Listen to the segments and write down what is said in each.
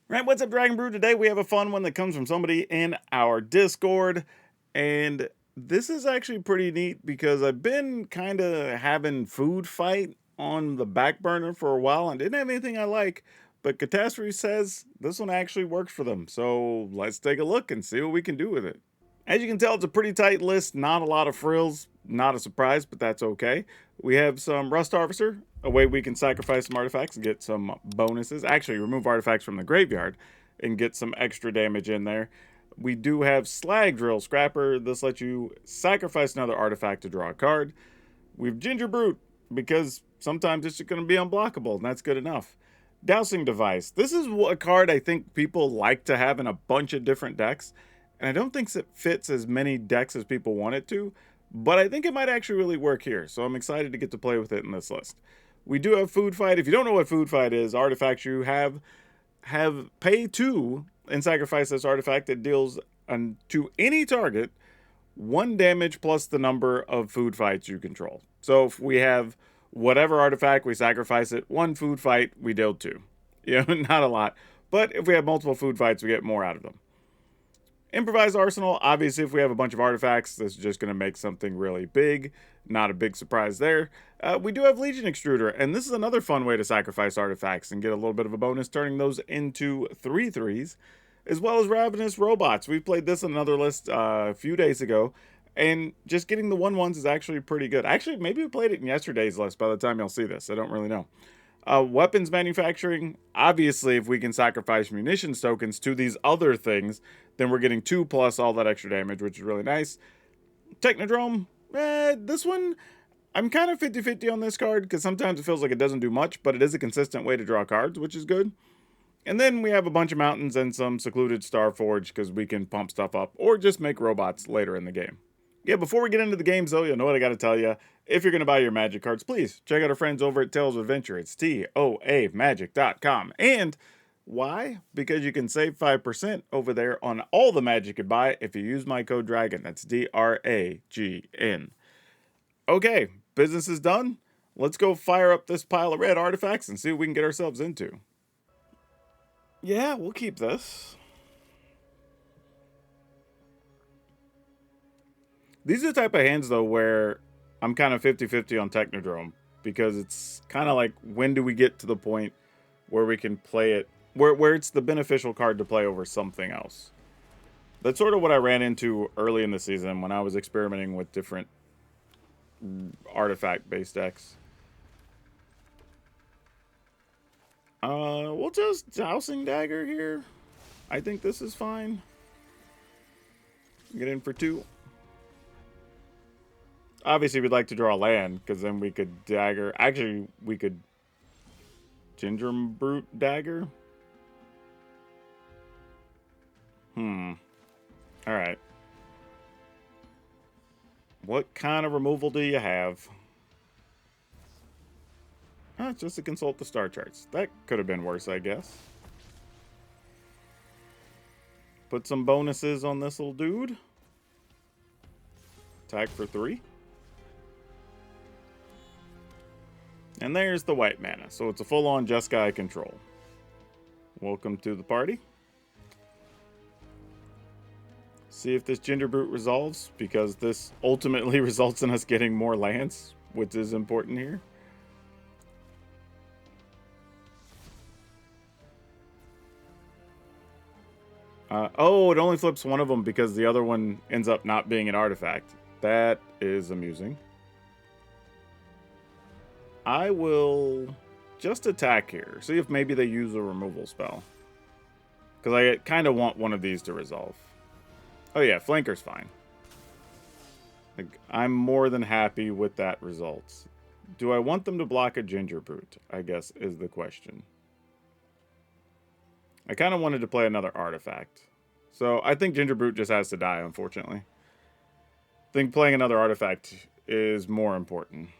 Right, what's up, Dragon Brew? Today we have a fun one that comes from somebody in our Discord, and this is actually pretty neat because I've been kind of having food fight on the back burner for a while and didn't have anything I like, but Catastrophe says this one actually works for them, so let's take a look and see what we can do with it. As you can tell, it's a pretty tight list, not a lot of frills, not a surprise, but that's okay. We have some Rust Harvester, a way we can sacrifice some artifacts and get some bonuses. Actually, remove artifacts from the graveyard and get some extra damage in there. We do have Slag Drill Scrapper. This lets you sacrifice another artifact to draw a card. We have Ginger Brute, because sometimes it's just going to be unblockable, and that's good enough. Dowsing Device. This is a card I think people like to have in a bunch of different decks, and I don't think it fits as many decks as people want it to, but I think it might actually really work here, so I'm excited to get to play with it in this list. We do have Food Fight. If you don't know what Food Fight is, artifacts you have pay 2 and sacrifice this artifact that deals to any target 1 damage plus the number of food fights you control. So if we have whatever artifact, we sacrifice it. 1 food fight, we deal 2. You know, not a lot. But if we have multiple food fights, we get more out of them. Improvised Arsenal, obviously if we have a bunch of artifacts, this is just going to make something really big. Not a big surprise there. We do have Legion Extruder, and this is another fun way to sacrifice artifacts and get a little bit of a bonus, turning those into 3/3s, as well as Ravenous Robots. We played this on another list a few days ago, and just getting the 1/1s is actually pretty good. Actually, maybe we played it in yesterday's list by the time you'll see this. I don't really know. Weapons manufacturing, obviously if we can sacrifice munitions tokens to these other things, then we're getting 2 plus all that extra damage, which is really nice. Technodrome, this one, I'm kind of 50-50 on this card, because sometimes it feels like it doesn't do much, but it is a consistent way to draw cards, which is good. And then we have a bunch of mountains and some secluded Starforge, because we can pump stuff up, or just make robots later in the game. Yeah, before we get into the games, though, you know what I got to tell you. If you're going to buy your Magic cards, please check out our friends over at Tales of Adventure. It's TOAMagic.com. And why? Because you can save 5% over there on all the Magic you buy if you use my code DRAGON. That's DRAGN. Okay, business is done. Let's go fire up this pile of red artifacts and see what we can get ourselves into. Yeah, we'll keep this. These are the type of hands, though, where I'm kind of 50-50 on Technodrome, because it's kind of like, when do we get to the point where we can play it, where it's the beneficial card to play over something else. That's sort of what I ran into early in the season when I was experimenting with different artifact-based decks. We'll just Dowsing Dagger here. I think this is fine. Get in for 2. Obviously, we'd like to draw land, because then we could dagger. Actually, we could Ginger Brute Dagger. Alright. What kind of removal do you have? It's just to consult the star charts. That could have been worse, I guess. Put some bonuses on this little dude. Attack for 3. And there's the white mana, so it's a full-on Jeskai Control. Welcome to the party. See if this Ginger Brute resolves, because this ultimately results in us getting more lands, which is important here. Oh, it only flips one of them because the other one ends up not being an artifact. That is amusing. I will just attack here. See if maybe they use a removal spell. Because I kind of want one of these to resolve. Oh yeah, Flanker's fine. Like, I'm more than happy with that result. Do I want them to block a Ginger Brute, I guess, is the question. I kind of wanted to play another artifact. So I think Ginger Brute just has to die, unfortunately. I think playing another artifact is more important.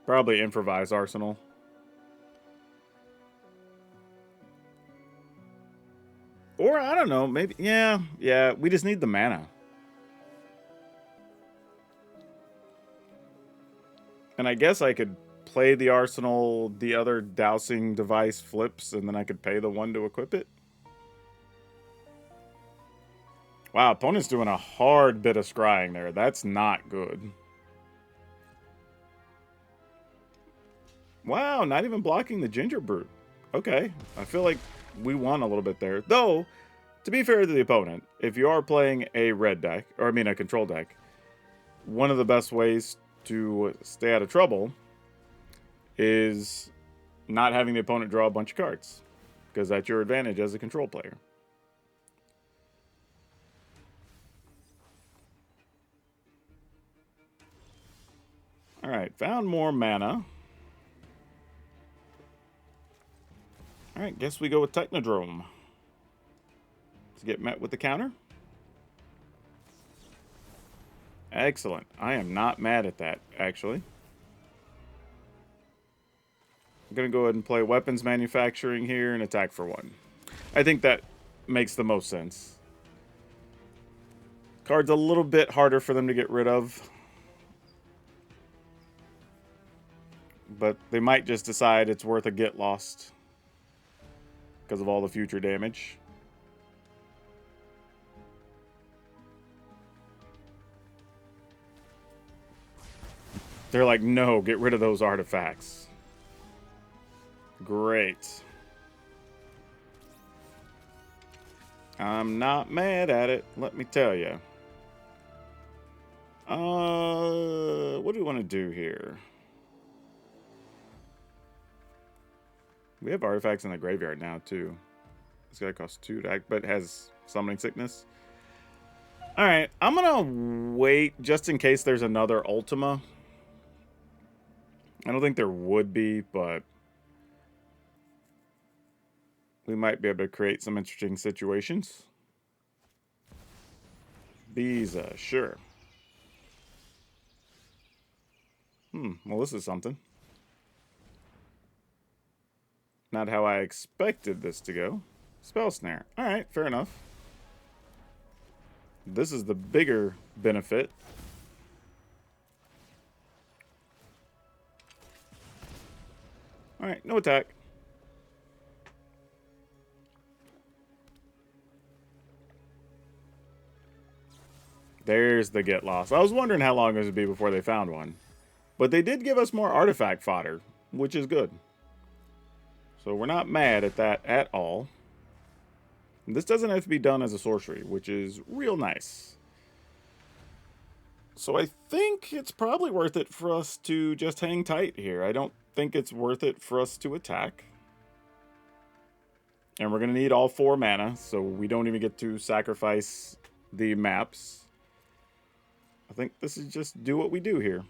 Probably Improvise Arsenal. Or, I don't know, maybe, yeah, we just need the mana. And I guess I could play the arsenal, the other dowsing device flips, and then I could pay the one to equip it? Wow, opponent's doing a hard bit of scrying there. That's not good. Wow, not even blocking the Ginger Brute. Okay, I feel like we won a little bit there. Though, to be fair to the opponent, if you are playing a red deck, or I mean a control deck, one of the best ways to stay out of trouble is not having the opponent draw a bunch of cards, because that's your advantage as a control player. Alright, found more mana. Alright, guess we go with Technodrome to get met with the counter. Excellent. I am not mad at that, actually. I'm going to go ahead and play Weapons Manufacturing here and attack for 1. I think that makes the most sense. Card's a little bit harder for them to get rid of. But they might just decide it's worth a get lost because of all the future damage. They're like, no, get rid of those artifacts. Great. I'm not mad at it, let me tell you. What do we want to do here? We have artifacts in the graveyard now, too. This guy costs 2 to act, but has Summoning Sickness. Alright, I'm going to wait just in case there's another Ultima. I don't think there would be, but we might be able to create some interesting situations. Visa, sure. Well, this is something. Not how I expected this to go. Spell Snare. Alright, fair enough. This is the bigger benefit. Alright, no attack. There's the get lost. I was wondering how long it would be before they found one. But they did give us more artifact fodder, which is good. So we're not mad at that at all. And this doesn't have to be done as a sorcery, which is real nice. So I think it's probably worth it for us to just hang tight here. I don't think it's worth it for us to attack. And we're going to need all 4 mana, so we don't even get to sacrifice the maps. I think this is just do what we do here.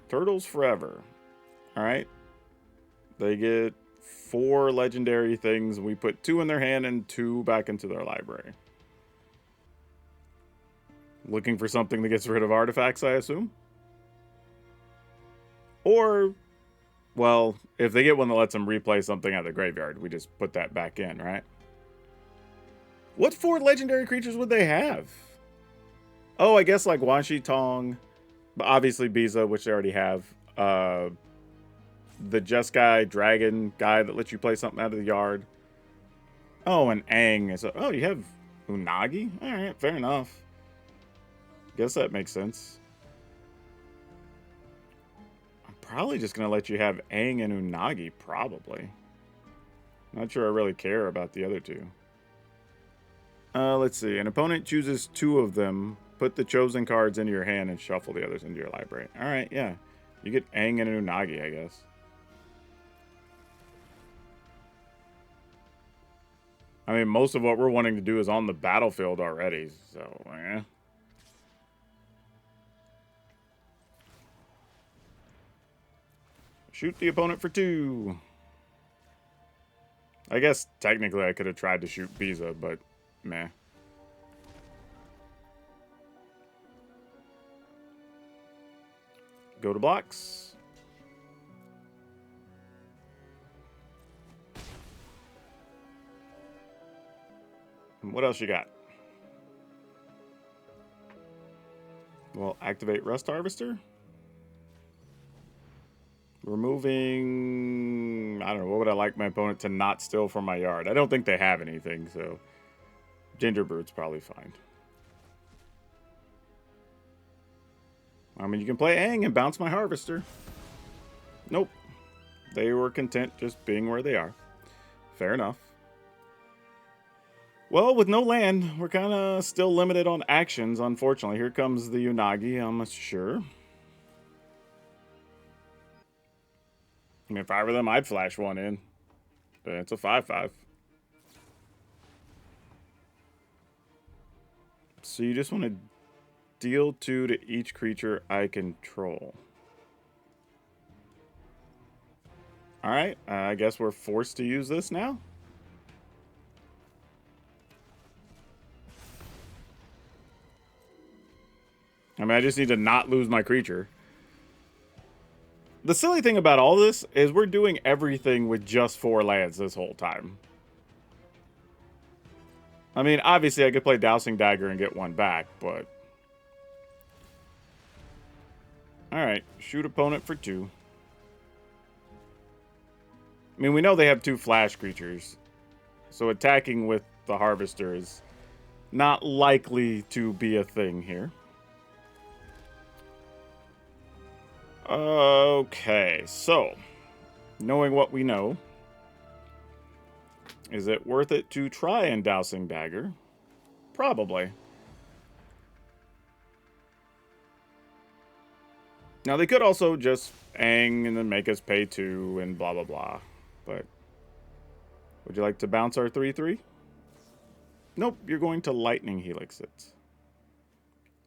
Turtles forever. Alright. They get 4 legendary things. We put 2 in their hand and 2 back into their library. Looking for something that gets rid of artifacts, I assume? Or, well, if they get one that lets them replay something out of the graveyard, we just put that back in, right? What 4 legendary creatures would they have? Oh, I guess like Wan Shi Tong, but obviously Biza, which they already have. The Jeskai Dragon guy that lets you play something out of the yard. Oh, and Aang. Oh, you have Unagi? Alright, fair enough. Guess that makes sense. I'm probably just going to let you have Aang and Unagi, probably. Not sure I really care about the other 2. Let's see. An opponent chooses 2 of them. Put the chosen cards into your hand and shuffle the others into your library. Alright, yeah. You get Aang and Unagi, I guess. I mean, most of what we're wanting to do is on the battlefield already, so, eh. Shoot the opponent for 2. I guess, technically, I could have tried to shoot Biza, but meh. Go to blocks. And what else you got? Well, activate Rust Harvester. Removing... I don't know. What would I like my opponent to not steal from my yard? I don't think they have anything, so... Gingerbread's probably fine. I mean, you can play Aang and bounce my Harvester. Nope. They were content just being where they are. Fair enough. Well, with no land, we're kind of still limited on actions, unfortunately. Here comes the Unagi, I'm sure. I mean, if I were them, I'd flash one in. But it's a 5/5. So you just want to deal 2 to each creature I control. Alright, I guess we're forced to use this now. I mean, I just need to not lose my creature. The silly thing about all this is we're doing everything with just 4 lands this whole time. I mean, obviously I could play Dowsing Dagger and get 1 back, but... Alright, shoot opponent for 2. I mean, we know they have 2 flash creatures. So attacking with the Harvester is not likely to be a thing here. Okay, so, knowing what we know, is it worth it to try and Dowsing Dagger? Probably. Now, they could also just Aang and then make us pay 2 and blah, blah, blah. But, would you like to bounce our 3/3? Nope, you're going to Lightning Helix it.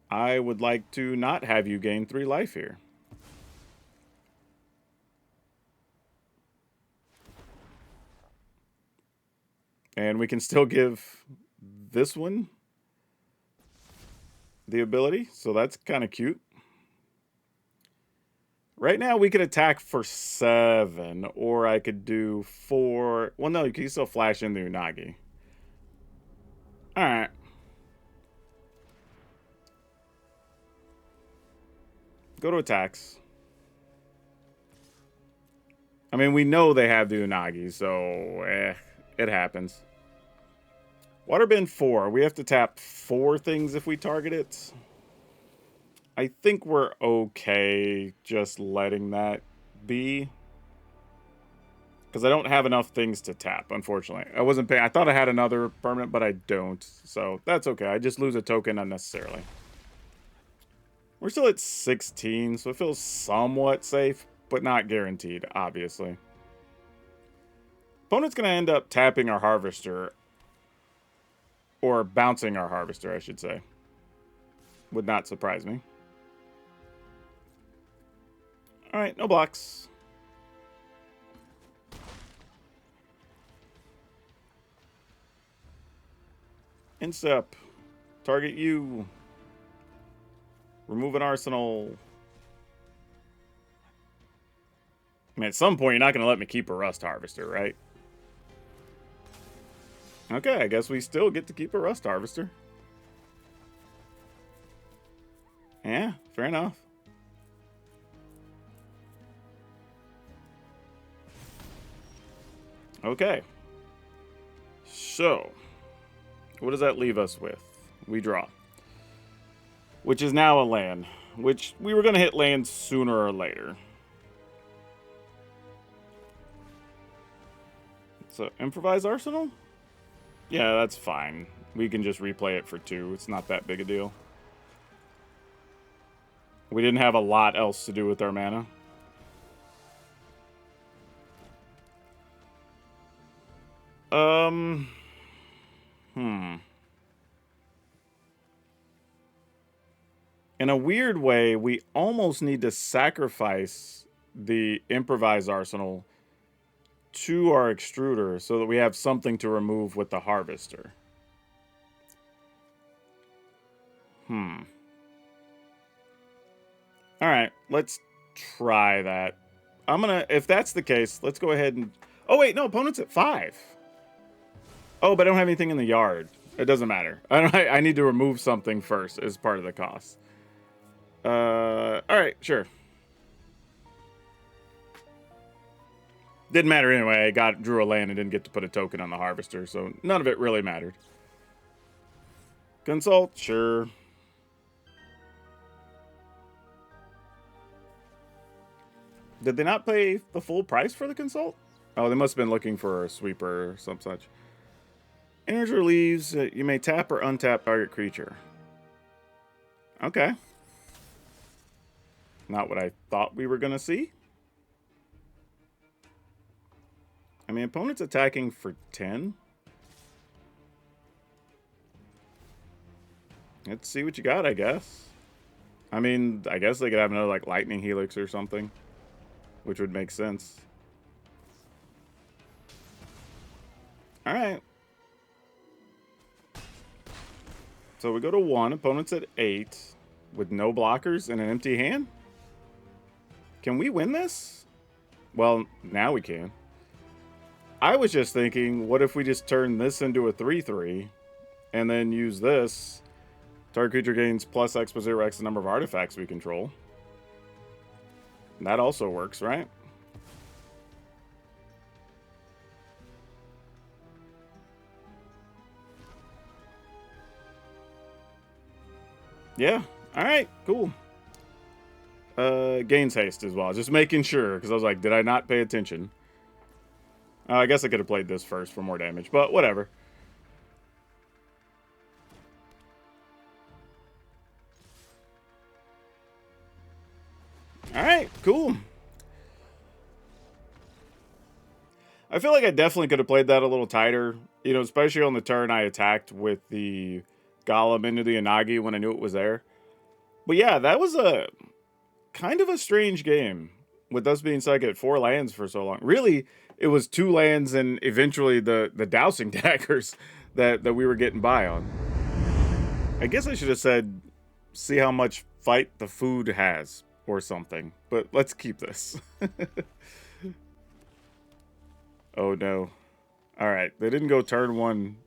I would like to not have you gain 3 life here. And we can still give this one the ability, so that's kind of cute. Right now, we could attack for 7, or I could do 4. Well, no, you can still flash in the Unagi. Alright. Go to attacks. I mean, we know they have the Unagi, so it happens. Waterbend 4. We have to tap 4 things if we target it. I think we're okay just letting that be. Because I don't have enough things to tap, unfortunately. I wasn't paying. I thought I had another permanent, but I don't. So that's okay. I just lose a token unnecessarily. We're still at 16, so it feels somewhat safe, but not guaranteed, obviously. Opponent's going to end up tapping our Harvester. Or bouncing our Harvester, I should say. Would not surprise me. Alright, no blocks. Instep. Target you. Remove an arsenal. I mean, at some point, you're not going to let me keep a Rust Harvester, right? Okay, I guess we still get to keep a Rust Harvester. Yeah, fair enough. Okay. So, what does that leave us with? We draw. Which is now a land. Which we were going to hit land sooner or later. So, improvise arsenal? Yeah, that's fine. We can just replay it for 2. It's not that big a deal. We didn't have a lot else to do with our mana. In a weird way, we almost need to sacrifice the improvise arsenal to our extruder so that we have something to remove with the harvester. Alright, let's try that. If that's the case, let's go ahead and... Oh wait, no, opponent's at 5. Oh, but I don't have anything in the yard. It doesn't matter. I need to remove something first as part of the cost. Alright, sure. Didn't matter anyway. I drew a land and didn't get to put a token on the harvester, so none of it really mattered. Consult, sure. Did they not pay the full price for the consult? Oh, they must have been looking for a sweeper or some such. Energy leaves. You may tap or untap target creature. Okay. Not what I thought we were going to see. I mean, opponent's attacking for 10. Let's see what you got, I guess. I mean, I guess they could have another, like, lightning helix or something, which would make sense. All right. So we go to 1. Opponent's at 8 with no blockers and an empty hand. Can we win this? Well, now we can. I was just thinking, what if we just turn this into a 3/3 and then use this? Target creature gains plus X plus 0X the number of artifacts we control. That also works, right? Yeah. All right. Cool. Gains haste as well. Just making sure, because I was like, did I not pay attention? I guess I could have played this first for more damage, but whatever. All right. Cool. I feel like I definitely could have played that a little tighter, you know, especially on the turn I attacked with the Golem into the Inagi when I knew it was there. But yeah, that was a kind of a strange game with us being stuck at 4 lands for so long. Really, it was 2 lands and eventually the Dowsing Daggers that we were getting by on. I guess I should have said, see how much fight the food has or something. But let's keep this. Oh no. Alright, they didn't go turn 1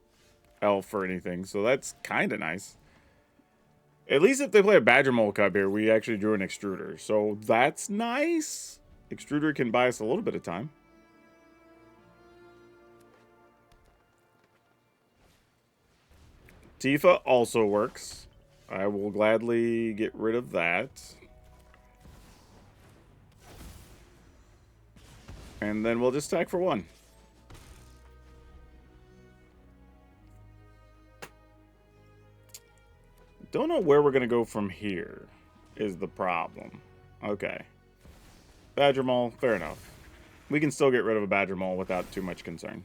elf or anything, so that's kind of nice. At least if they play a Badger Mole Cub here, we actually drew an Extruder, so that's nice. Extruder can buy us a little bit of time. Tifa also works. I will gladly get rid of that. And then we'll just attack for 1. Don't know where we're going to go from here is the problem. Okay. Badger Mole, fair enough. We can still get rid of a Badger Mole without too much concern.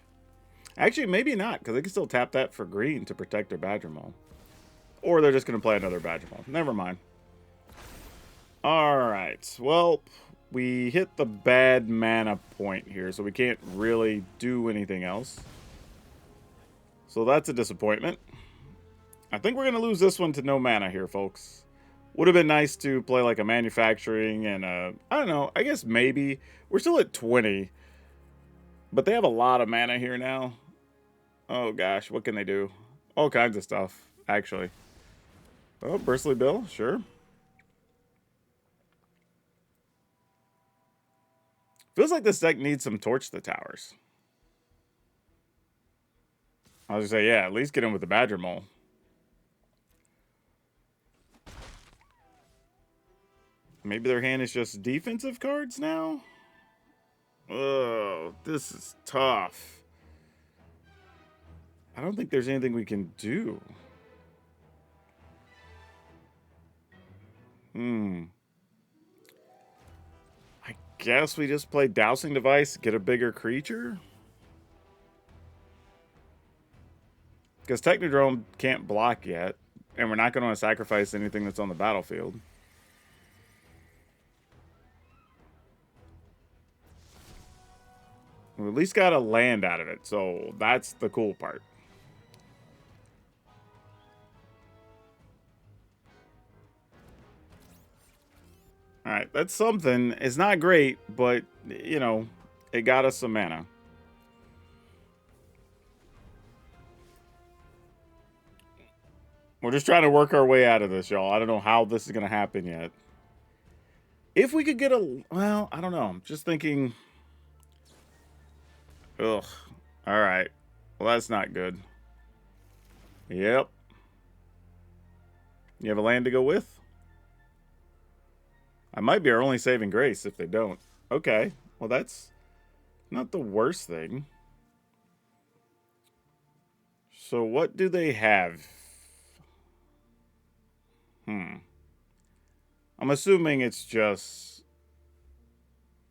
Actually, maybe not, because they can still tap that for green to protect their Badger Mole. Or they're just going to play another Badger Mole. Never mind. Alright, well, we hit the bad mana point here, so we can't really do anything else. So that's a disappointment. I think we're going to lose this one to no mana here, folks. Would have been nice to play like a manufacturing and a, I don't know, I guess maybe. We're still at 20. But they have a lot of mana here now. Oh gosh, what can they do? All kinds of stuff, actually. Oh, Bristly Bill, sure. Feels like this deck needs some Torch the Towers. I was going to say, yeah, at least get in with the Badger Mole. Maybe their hand is just defensive cards now? Oh, this is tough. I don't think there's anything we can do. I guess we just play Dowsing Device, get a bigger creature? Because Technodrome can't block yet, and we're not going to sacrifice anything that's on the battlefield. We at least got a land out of it, so that's the cool part. Alright, that's something. It's not great, but, you know, it got us some mana. We're just trying to work our way out of this, y'all. I don't know how this is going to happen yet. If we could get a... Well, I don't know. I'm just thinking... Ugh. Alright. Well, that's not good. Yep. You have a land to go with? I might be our only saving grace if they don't. Okay. Well, that's not the worst thing. So what do they have? I'm assuming it's just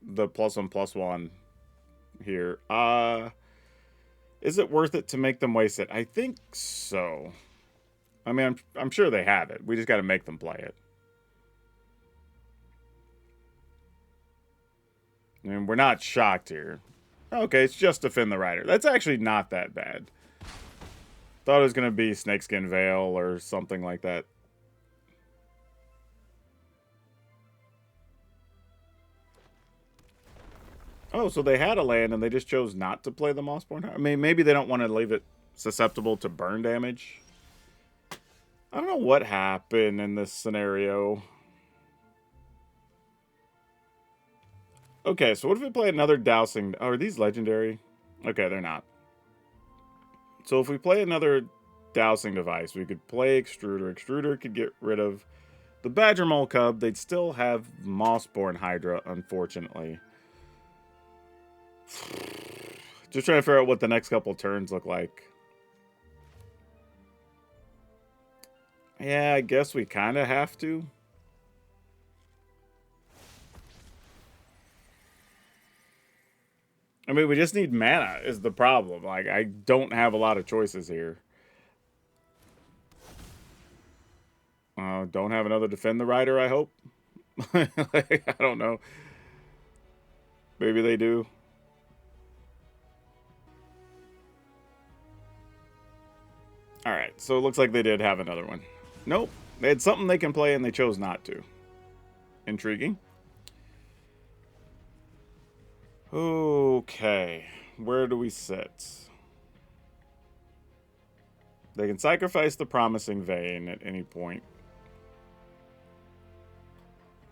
the +1/+1 here. Is it worth it to make them waste it? I think so. I mean, I'm sure they have it. We just got to make them play it. I mean, we're not shocked here. Okay, it's just Defend the Rider. That's actually not that bad. Thought it was going to be Snakeskin Veil or something like that. Oh, so they had a land and they just chose not to play the Mossborn. I mean, maybe they don't want to leave it susceptible to burn damage. I don't know what happened in this scenario. Okay, so what if we play another Dowsing? Oh, are these legendary? Okay, they're not. So if we play another Dowsing device, we could play Extruder. Extruder could get rid of the Badger Mole Cub. They'd still have Mossborn Hydra, unfortunately. Just trying to figure out what the next couple turns look like. Yeah, I guess we kind of have to. I mean, we just need mana is the problem. Like, I don't have a lot of choices here. Don't have another Defend the Rider, I hope. Like, I don't know. Maybe they do. Alright, so it looks like they did have another one. Nope. They had something they can play and they chose not to. Intriguing. Okay. Where do we sit? They can sacrifice the Promising Vein at any point.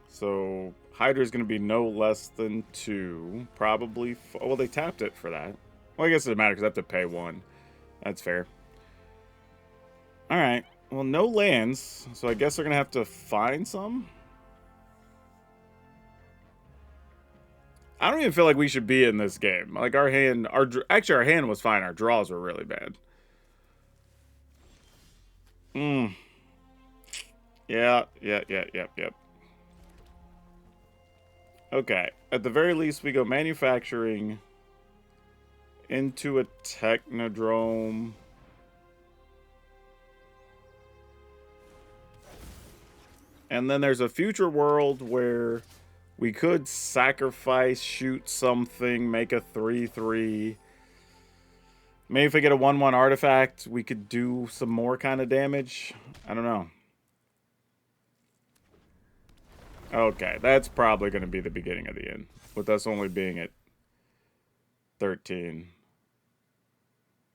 So Hydra is going to be no less than 2. Probably. Well, they tapped it for that. Well, I guess it doesn't matter because I have to pay 1. That's fair. Alright. Well, no lands. So I guess they're going to have to find some. I don't even feel like we should be in this game. Like, our hand... Actually, our hand was fine. Our draws were really bad. Yep. Okay. At the very least, we go manufacturing into a Technodrome. And then there's a future world where we could sacrifice, shoot something, make a 3/3. Maybe if we get a 1/1 artifact, we could do some more kind of damage. I don't know. Okay, that's probably going to be the beginning of the end, with us only being at 13.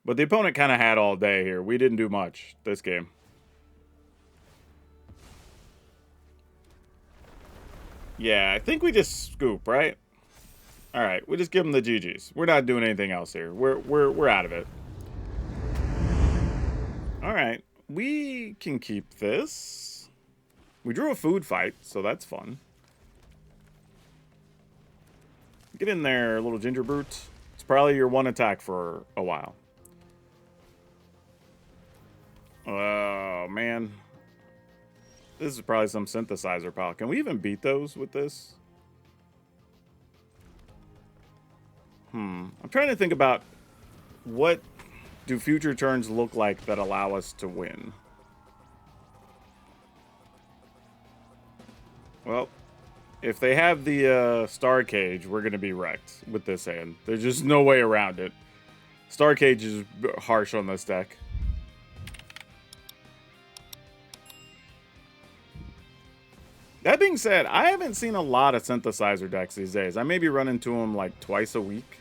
But the opponent kind of had all day here. We didn't do much this game. Yeah, I think we just scoop, right? All right, we just give them the GGs. We're not doing anything else here. We're out of it. All right, we can keep this. We drew a food fight, so that's fun. Get in there, little ginger brute. It's probably your one attack for a while. Oh, man. This is probably some synthesizer pile. Can we even beat those with this? I'm trying to think about what do future turns look like that allow us to win. Well, if they have the Star Cage, we're going to be wrecked with this hand. There's just no way around it. Star Cage is harsh on this deck. That being said, I haven't seen a lot of synthesizer decks these days. I maybe run into them like twice a week.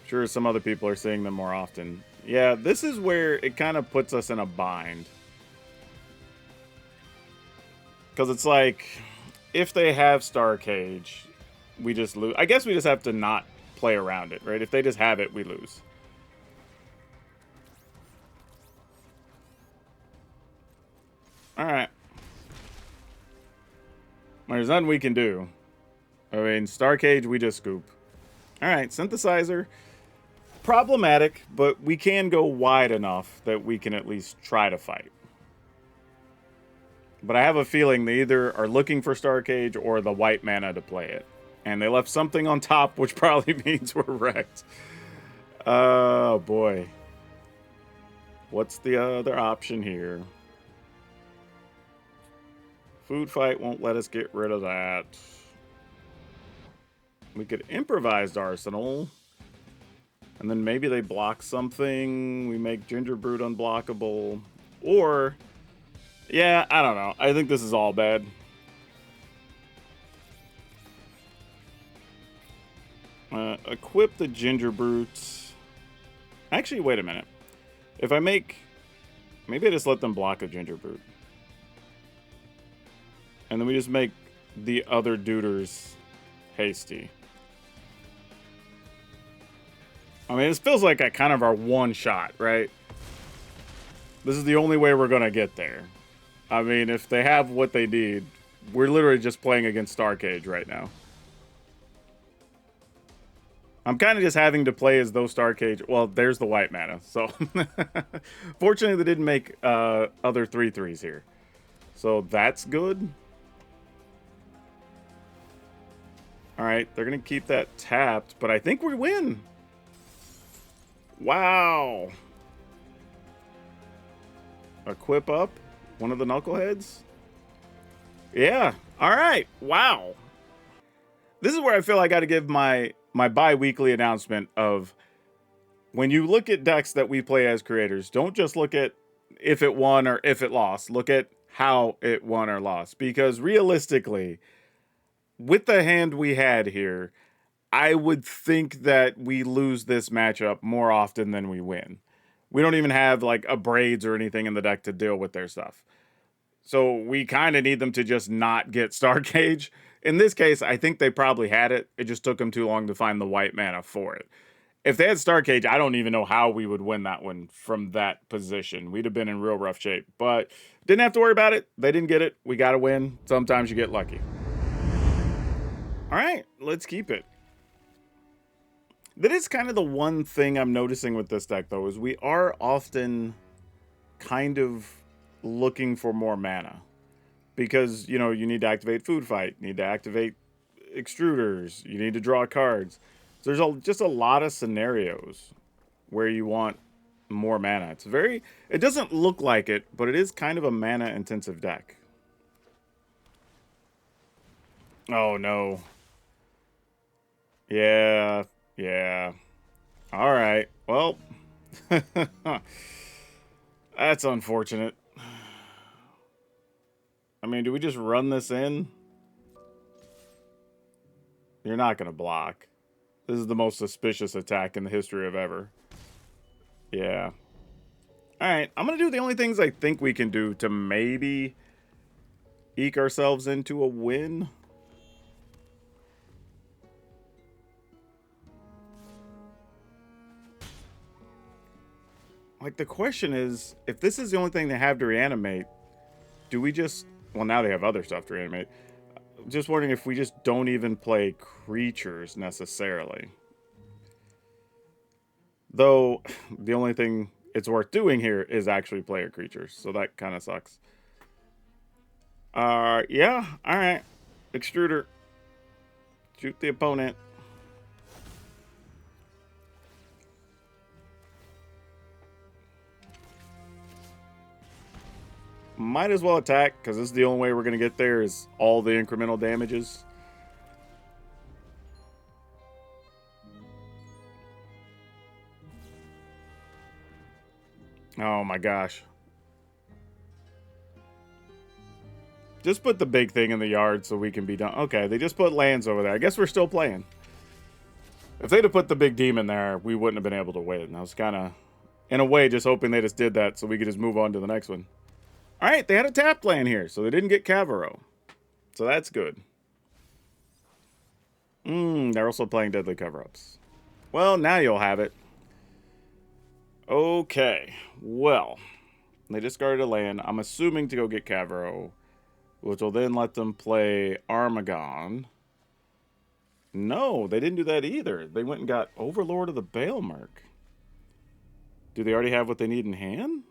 Sure, some other people are seeing them more often. Yeah, this is where it kind of puts us in a bind. Because it's like, if they have Star Cage, we just lose. I guess we just have to not play around it, right? If they just have it, we lose. Alright. There's nothing we can do. I mean, Star Cage, we just scoop. Alright, Synthesizer. Problematic, but we can go wide enough that we can at least try to fight. But I have a feeling they either are looking for Star Cage or the white mana to play it. And they left something on top, which probably means we're wrecked. Oh, boy. What's the other option here? Food fight won't let us get rid of that. We could improvised Arsenal. And then maybe they block something. We make Gingerbread unblockable. Or, yeah, I don't know. I think this is all bad. Equip the Gingerbrutes. Actually, wait a minute. If I make... Maybe I just let them block a Gingerbrute. And then we just make the other duders hasty. I mean, this feels like a kind of our one shot, right? This is the only way we're going to get there. I mean, if they have what they need, we're literally just playing against Star Cage right now. I'm kind of just having to play as though Star Cage... Well, there's the white mana, so... Fortunately, they didn't make other 3/3s here. So that's good. Alright, they're going to keep that tapped, but I think we win. Wow. Equip up one of the knuckleheads. Yeah. Alright. Wow. This is where I feel I got to give my bi-weekly announcement of when you look at decks that we play as creators, don't just look at if it won or if it lost. Look at how it won or lost. Because realistically, with the hand we had here, I would think that we lose this matchup more often than we win. We don't even have like a Braids or anything in the deck to deal with their stuff. So we kind of need them to just not get Star Cage. In this case, I think they probably had it. It just took them too long to find the white mana for it. If they had Star Cage, I don't even know how we would win that one from that position. We'd have been in real rough shape. But didn't have to worry about it. They didn't get it. We got to win. Sometimes you get lucky. All right, let's keep it. That is kind of the one thing I'm noticing with this deck, though, is we are often kind of looking for more mana. Because, you know, you need to activate Food Fight, you need to activate Extruders, you need to draw cards. So there's just a lot of scenarios where you want more mana. It doesn't look like it, but it is kind of a mana-intensive deck. Oh, no. Yeah. All right. Well, that's unfortunate. I mean, do we just run this in? You're not going to block. This is the most suspicious attack in the history of ever. Yeah. All right. I'm going to do the only things I think we can do to maybe eke ourselves into a win. Like, the question is, if this is the only thing they have to reanimate, do we just... Well, now they have other stuff to reanimate. Just wondering if we just don't even play creatures, necessarily. Though, the only thing it's worth doing here is actually play a creature. So that kind of sucks. Yeah. Alright. Extruder. Shoot the opponent. Might as well attack, because this is the only way we're going to get there is all the incremental damages. Oh my gosh. Just put the big thing in the yard so we can be done. Okay, they just put lands over there. I guess we're still playing. If they'd have put the big demon there, we wouldn't have been able to win. I was kind of, in a way, just hoping they just did that so we could just move on to the next one. All right, they had a tapped land here, so they didn't get Cavaro. So that's good. They're also playing Deadly Cover-Ups. Well, now you'll have it. Okay. Well, they discarded a land. I'm assuming to go get Cavro, which will then let them play Armagon. No, they didn't do that either. They went and got Overlord of the Baelmerk. Do they already have what they need in hand?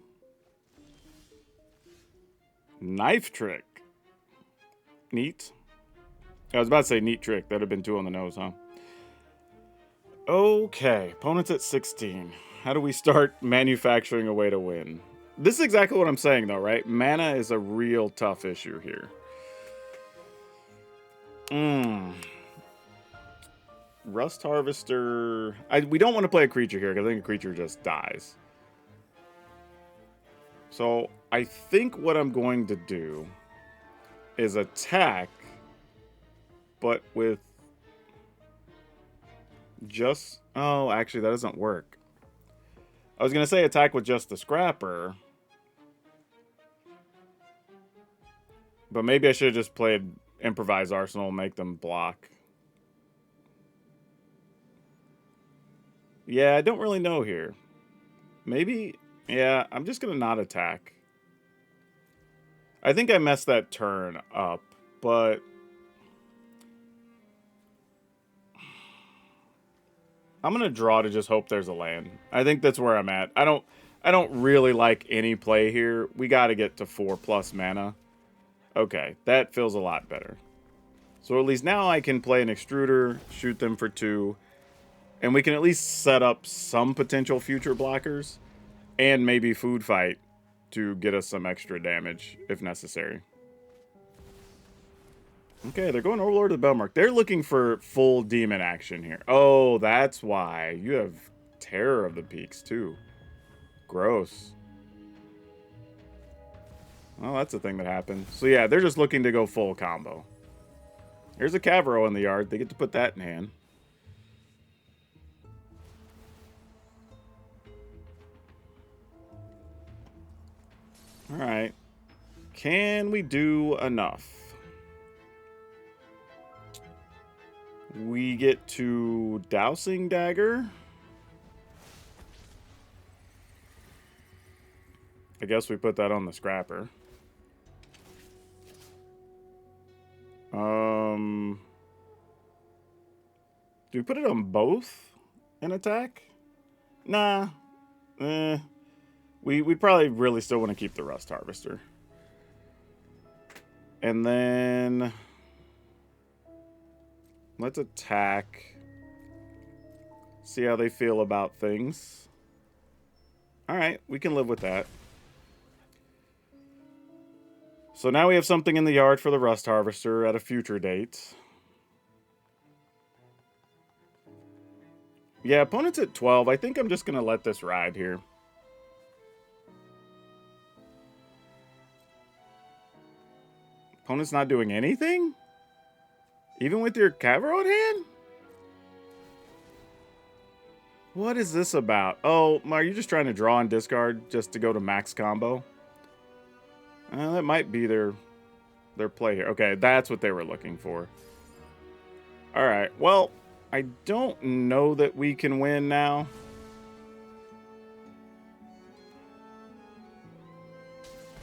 Knife Trick. Neat. I was about to say neat trick. That'd have been 2 on the nose, huh? Okay, opponent's at 16. How do we start manufacturing a way to win? This is exactly what I'm saying, though, right? Mana is a real tough issue here. Rust Harvester. We don't want to play a creature here because I think a creature just dies. So I think what I'm going to do is attack, but with just... Oh, actually, that doesn't work. I was going to say attack with just the Scrapper. But maybe I should have just played Improvise Arsenal, make them block. Yeah, I don't really know here. Maybe... Yeah, I'm just going to not attack. I think I messed that turn up, but... I'm going to draw to just hope there's a land. I think that's where I'm at. I don't really like any play here. We got to get to 4+ mana. Okay, that feels a lot better. So at least now I can play an Extruder, shoot them for 2, and we can at least set up some potential future blockers, and maybe Food Fight to get us some extra damage if necessary. Okay, they're going Overlord of the Baelmerk. They're looking for full demon action here. Oh, that's why. You have Terror of the Peaks, too. Gross. Well, that's a thing that happened. So yeah, they're just looking to go full combo. There's a Cavro in the yard. They get to put that in hand. Alright. Can we do enough? We get to Dousing Dagger. I guess we put that on the Scrapper. Do we put it on both in attack? Nah. We'd probably really still want to keep the Rust Harvester. And then... let's attack. See how they feel about things. Alright, we can live with that. So now we have something in the yard for the Rust Harvester at a future date. Yeah, opponent's at 12. I think I'm just going to let this ride here. Opponent's not doing anything? Even with your Cavro in hand? What is this about? Oh, are you just trying to draw and discard just to go to max combo? That might be their play here. Okay, that's what they were looking for. Alright, well, I don't know that we can win now.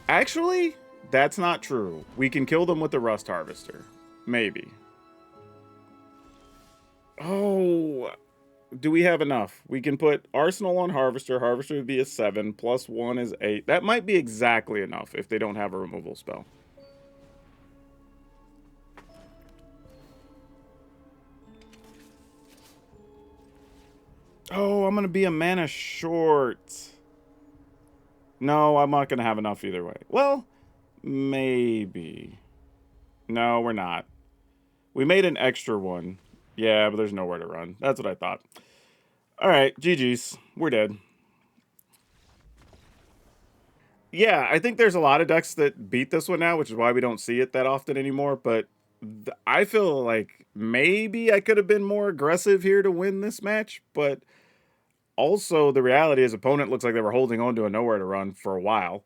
Actually, that's not true. We can kill them with the Rust Harvester. Maybe. Oh, do we have enough? We can put Arsenal on Harvester. Harvester would be a 7. Plus 1 is 8. That might be exactly enough if they don't have a removal spell. Oh, I'm going to be a mana short. No, I'm not going to have enough either way. Well, maybe. No, we're not. We made an extra one. Yeah, but there's nowhere to run. That's what I thought. All right, GG's. We're dead. Yeah, I think there's a lot of decks that beat this one now, which is why we don't see it that often anymore. But I feel like maybe I could have been more aggressive here to win this match. But also, the reality is opponent looks like they were holding on to a nowhere to run for a while.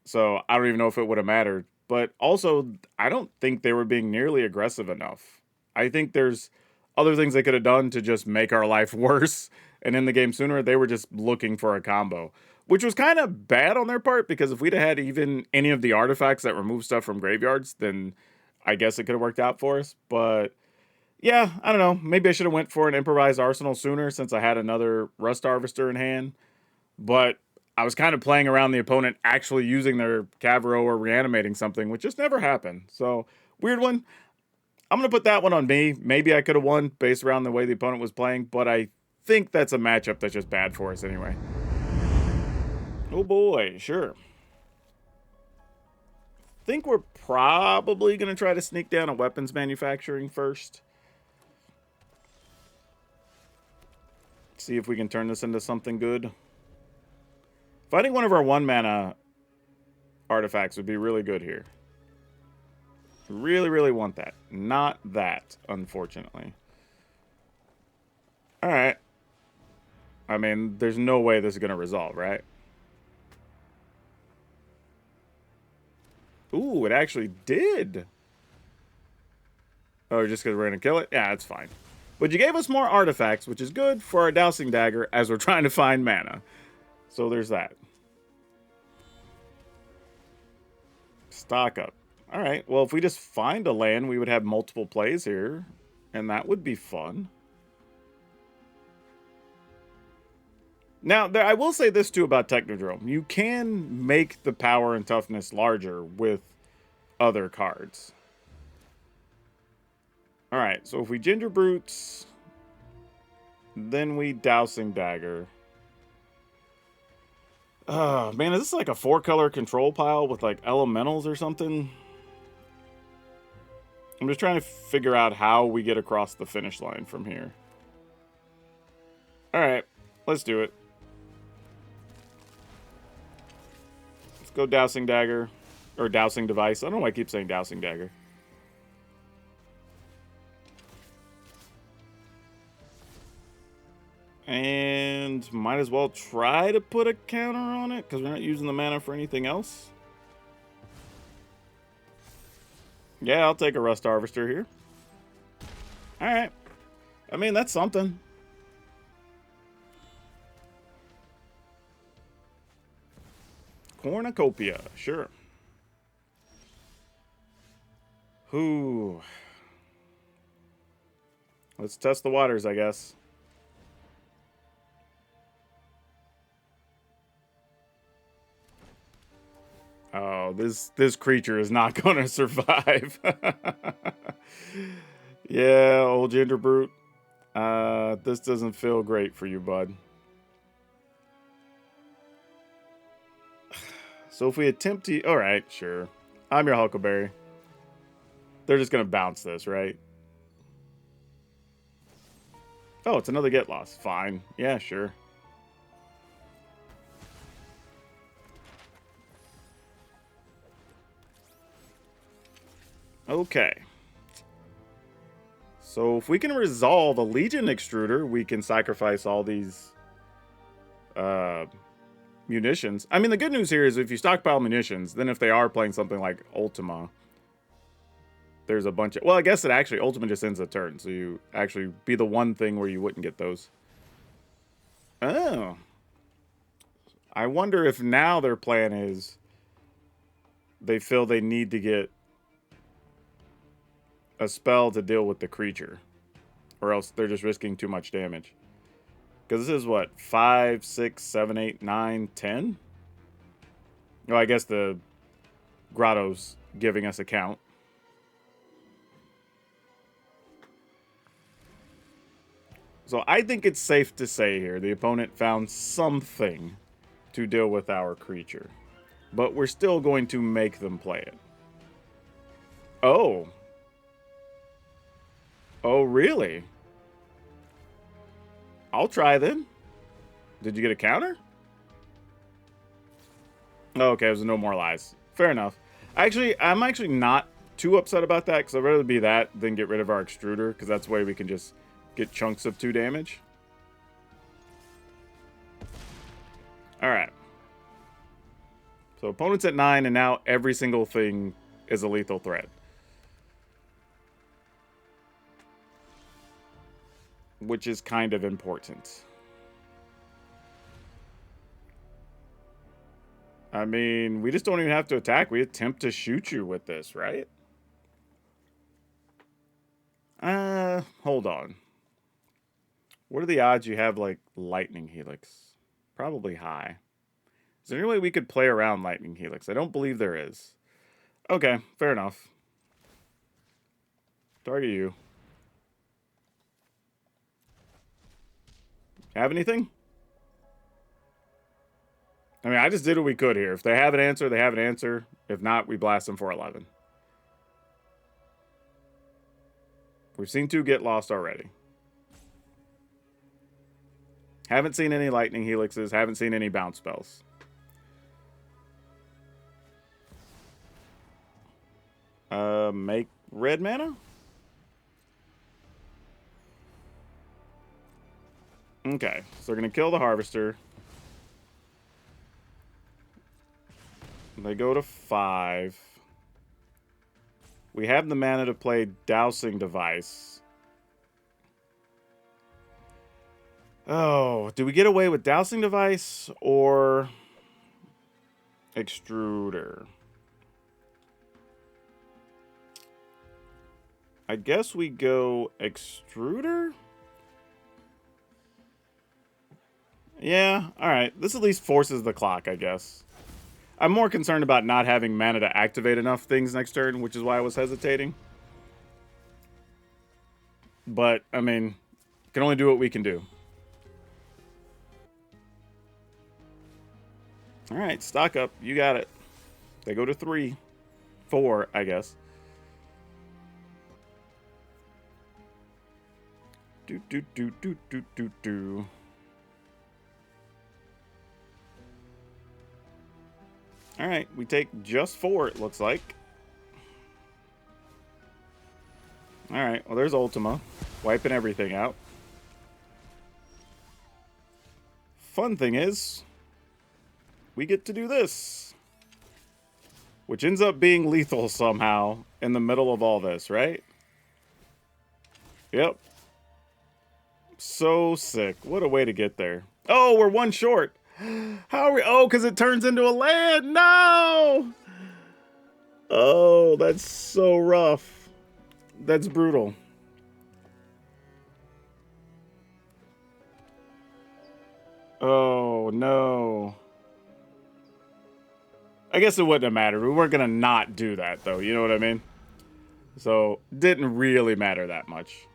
So I don't even know if it would have mattered. But also, I don't think they were being nearly aggressive enough. I think there's other things they could have done to just make our life worse and end the game sooner. They were just looking for a combo, which was kind of bad on their part, because if we'd have had even any of the artifacts that remove stuff from graveyards, then I guess it could have worked out for us. But yeah, I don't know. Maybe I should have went for an improvised arsenal sooner, since I had another Rust Harvester in hand. But I was kind of playing around the opponent actually using their Cavero or reanimating something, which just never happened. So, weird one. I'm going to put that one on me. Maybe I could have won based around the way the opponent was playing, but I think that's a matchup that's just bad for us anyway. Oh boy, sure. Think we're probably going to try to sneak down a weapons manufacturing first. See if we can turn this into something good. Finding one of our 1-mana artifacts would be really good here. Really, really want that. Not that, unfortunately. Alright. I mean, there's no way this is going to resolve, right? Ooh, it actually did. Oh, just because we're going to kill it? Yeah, that's fine. But you gave us more artifacts, which is good for our Dowsing Dagger as we're trying to find mana. So there's that. Stock up. All right. Well, if we just find a land, we would have multiple plays here. And that would be fun. Now, I will say this too about Technodrome. You can make the power and toughness larger with other cards. All right. So if we Ginger Brutes, then we Dowsing Dagger. Oh, man, is this like a 4-color control pile with like elementals or something? I'm just trying to figure out how we get across the finish line from here. All right, let's do it. Let's go Dowsing Dagger. Or Dowsing Device. I don't know why I keep saying Dowsing Dagger. And might as well try to put a counter on it, because we're not using the mana for anything else. Yeah, I'll take a Rust Harvester here. Alright. I mean, that's something. Cornucopia, sure. Whew. Let's test the waters, I guess. Oh, this creature is not going to survive. Yeah, old Ginger Brute. This doesn't feel great for you, bud. So if we attempt to... Alright, sure. I'm your Huckleberry. They're just going to bounce this, right? Oh, it's another get lost. Fine. Yeah, sure. Okay. So if we can resolve a Legion Extruder, we can sacrifice all these munitions. I mean, the good news here is if you stockpile munitions, then if they are playing something like Ultima, there's a bunch of... Well, I guess it actually... Ultima just ends a turn, so you actually be the one thing where you wouldn't get those. Oh. I wonder if now their plan is they feel they need to get a spell to deal with the creature, or else they're just risking too much damage. Because this is what, 5, 6, 7, 8, 9, 10? Oh, I guess the Grotto's giving us a count. So I think it's safe to say here the opponent found something to deal with our creature. But we're still going to make them play it. Oh. Oh, really? I'll try then. Did you get a counter? Oh, okay, it was no more lies. Fair enough. I'm actually not too upset about that, because I'd rather be that than get rid of our extruder, because that's the way we can just get chunks of 2 damage. Alright. So opponent's at 9, and now every single thing is a lethal threat. which is kind of important. I mean, we just don't even have to attack. We attempt to shoot you with this, right? Hold on. What are the odds you have, like, Lightning Helix? Probably high. Is there any way we could play around Lightning Helix? I don't believe there is. Okay, fair enough. Target you. Have anything? I mean, I just did what we could here. If they have an answer, they have an answer. If not, we blast them for 11. We've seen 2 get lost already. Haven't seen any Lightning Helixes. Haven't seen any bounce spells. Make red mana? Okay, so they're going to kill the Harvester. They go to 5. We have the mana to play Dowsing Device. Oh, do we get away with Dowsing Device or Extruder? I guess we go Extruder? Yeah, alright. This at least forces the clock, I guess. I'm more concerned about not having mana to activate enough things next turn, which is why I was hesitating. But, I mean, can only do what we can do. Alright, stock up. You got it. They go to 3. 4, I guess. Do. Alright, we take just 4, it looks like. Alright, well, there's Ultima. Wiping everything out. Fun thing is, we get to do this. Which ends up being lethal somehow in the middle of all this, right? Yep. So sick. What a way to get there. Oh, we're 1 short. How are we? Oh, because it turns into a land. No! Oh, that's so rough. That's brutal. Oh, no. I guess it wouldn't have mattered. We weren't going to not do that, though. You know what I mean? So, didn't really matter that much.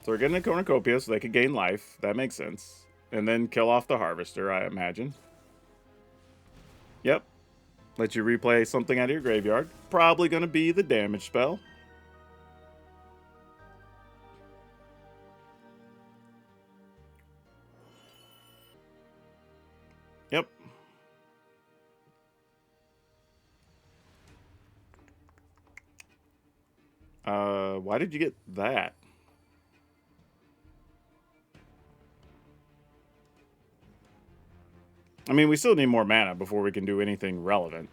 So we're getting a cornucopia so they could gain life. That makes sense. And then kill off the Harvester, I imagine. Yep. Let you replay something out of your graveyard. Probably going to be the damage spell. Yep. Why did you get that? I mean, we still need more mana before we can do anything relevant.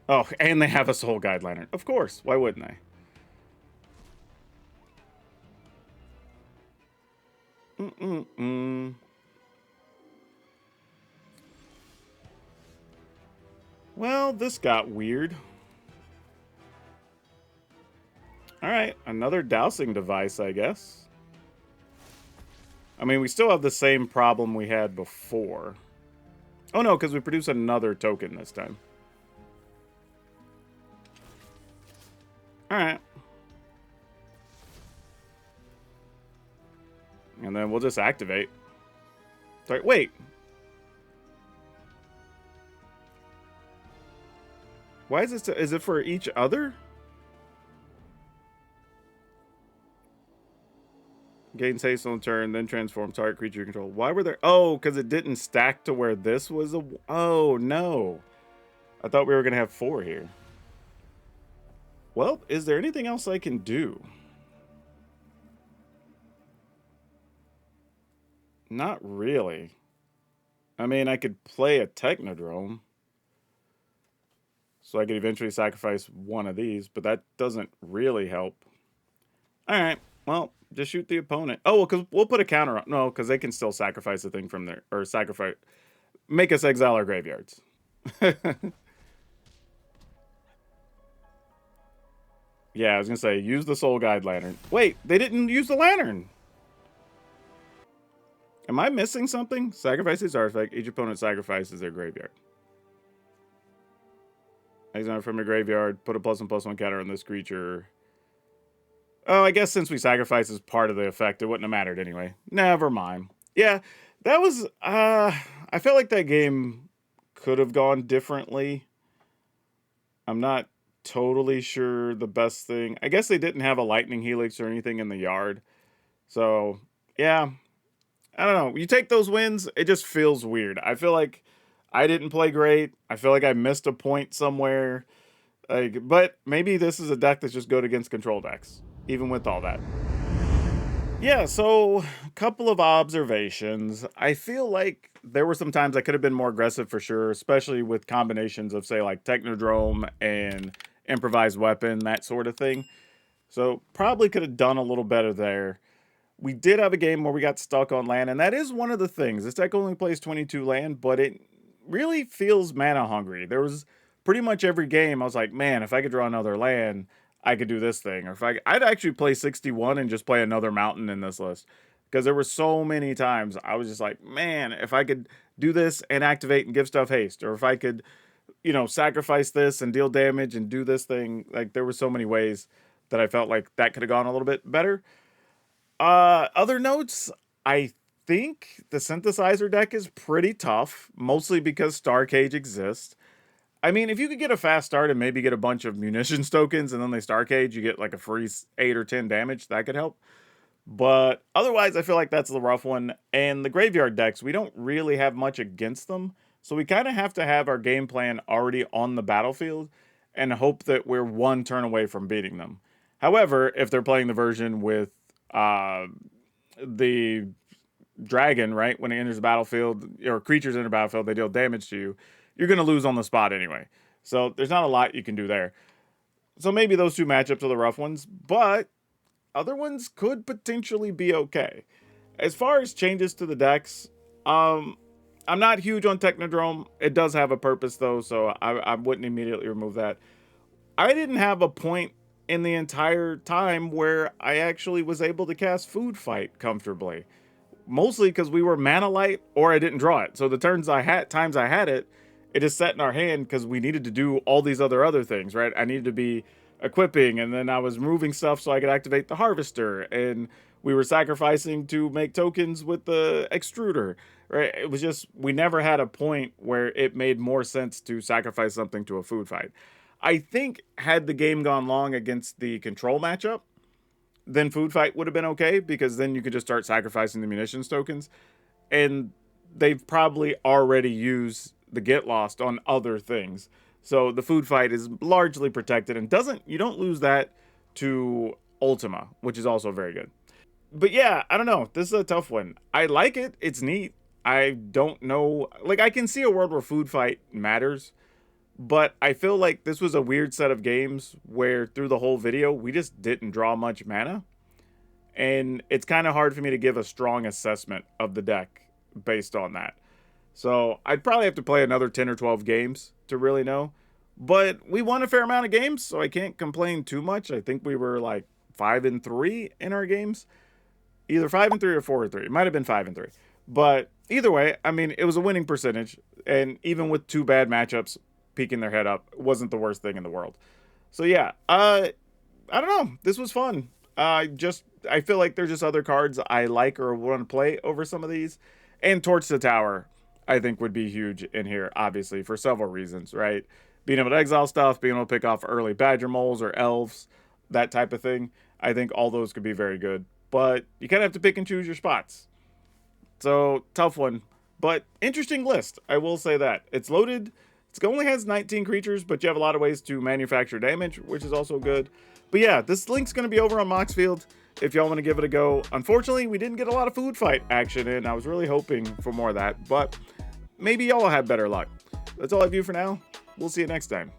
Oh, and they have a Soul Guide Lantern. Of course. Why wouldn't they? Well, this got weird. Alright, another dowsing device, I guess. I mean, we still have the same problem we had before. Oh no, because we produce another token this time. Alright. And then we'll just activate. Sorry, wait. Why is this? Is it for each other? Gains haste on turn, then transform target creature you control. Why were there? Oh, because it didn't stack to where this was a. Oh, no. I thought we were going to have 4 here. Well, is there anything else I can do? Not really. I mean, I could play a Technodrome. So I could eventually sacrifice one of these, but that doesn't really help. All right. Well, just shoot the opponent. Oh, well, because we'll put a counter on. No, because they can still sacrifice a thing from there. Or sacrifice. Make us exile our graveyards. Yeah, I was going to say, use the Soul Guide Lantern. Wait, they didn't use the lantern. Am I missing something? Sacrifice this artifact. Each opponent sacrifices their graveyard. Exile from your graveyard. Put a +1/+1 counter on this creature. Oh, I guess since we sacrificed as part of the effect, it wouldn't have mattered anyway. Never mind. Yeah, that was... I felt like that game could have gone differently. I'm not totally sure the best thing. I guess they didn't have a lightning helix or anything in the yard. So, yeah. I don't know. You take those wins, it just feels weird. I feel like I didn't play great. I feel like I missed a point somewhere. But maybe this is a deck that's just good against control decks, even with all that. Yeah, so a couple of observations. I feel like there were some times I could have been more aggressive for sure, especially with combinations of, say, like Technodrome and Improvised Weapon, that sort of thing. So probably could have done a little better there. We did have a game where we got stuck on land, and that is one of the things. This deck only plays 22 land, but it really feels mana hungry. There was pretty much every game I was like, man, if I could draw another land, I could do this thing. Or if I'd actually play 61 and just play another mountain in this list. Because there were so many times I was just like, man, if I could do this and activate and give stuff haste, or if I could, you know, sacrifice this and deal damage and do this thing. Like, there were so many ways that I felt like that could have gone a little bit better. Other notes, I think the Synthesizer deck is pretty tough, mostly because Star Cage exists. I mean, if you could get a fast start and maybe get a bunch of munitions tokens and then they Star Cage, you get like a free 8 or 10 damage, that could help. But otherwise, I feel like that's the rough one. And the graveyard decks, we don't really have much against them. So we kind of have to have our game plan already on the battlefield and hope that we're one turn away from beating them. However, if they're playing the version with the dragon, right, when it enters the battlefield, or creatures enter the battlefield, they deal damage to you, you're going to lose on the spot anyway. So there's not a lot you can do there. So maybe those two matchups are the rough ones, but other ones could potentially be okay. As far as changes to the decks, I'm not huge on Technodrome. It does have a purpose, though, so I wouldn't immediately remove that. I didn't have a point in the entire time where I actually was able to cast Food Fight comfortably. Mostly because we were mana light or I didn't draw it. So the times I had it, it just sat in our hand because we needed to do all these other things, right? I needed to be equipping, and then I was moving stuff so I could activate the Harvester, and we were sacrificing to make tokens with the Extruder, right? It was just, we never had a point where it made more sense to sacrifice something to a Food Fight. I think had the game gone long against the control matchup, then Food Fight would have been okay, because then you could just start sacrificing the munitions tokens. And they've probably already used the Get Lost on other things. So the Food Fight is largely protected and you don't lose that to Ultima, which is also very good. But yeah, I don't know. This is a tough one. I like it. It's neat. I don't know. Like, I can see a world where Food Fight matters. But I feel like this was a weird set of games where through the whole video, we just didn't draw much mana. And it's kind of hard for me to give a strong assessment of the deck based on that. So I'd probably have to play another 10 or 12 games to really know. But we won a fair amount of games, so I can't complain too much. I think we were like 5-3 in our games. Either 5-3 or 4-3. It might have been 5-3. But either way, I mean, it was a winning percentage. And even with 2 bad matchups, peeking their head up wasn't the worst thing in the world. So yeah, I don't know. This was fun. I feel like there's just other cards I like or want to play over some of these. And Torch the Tower, I think, would be huge in here, obviously, for several reasons, right? Being able to exile stuff, being able to pick off early Badger Moles or Elves, that type of thing. I think all those could be very good. But you kind of have to pick and choose your spots. So, tough one. But interesting list, I will say that. It's loaded. It only has 19 creatures, but you have a lot of ways to manufacture damage, which is also good. But yeah, this link's going to be over on Moxfield if y'all want to give it a go. Unfortunately, we didn't get a lot of Food Fight action in. I was really hoping for more of that, but maybe y'all will have better luck. That's all I have for now. We'll see you next time.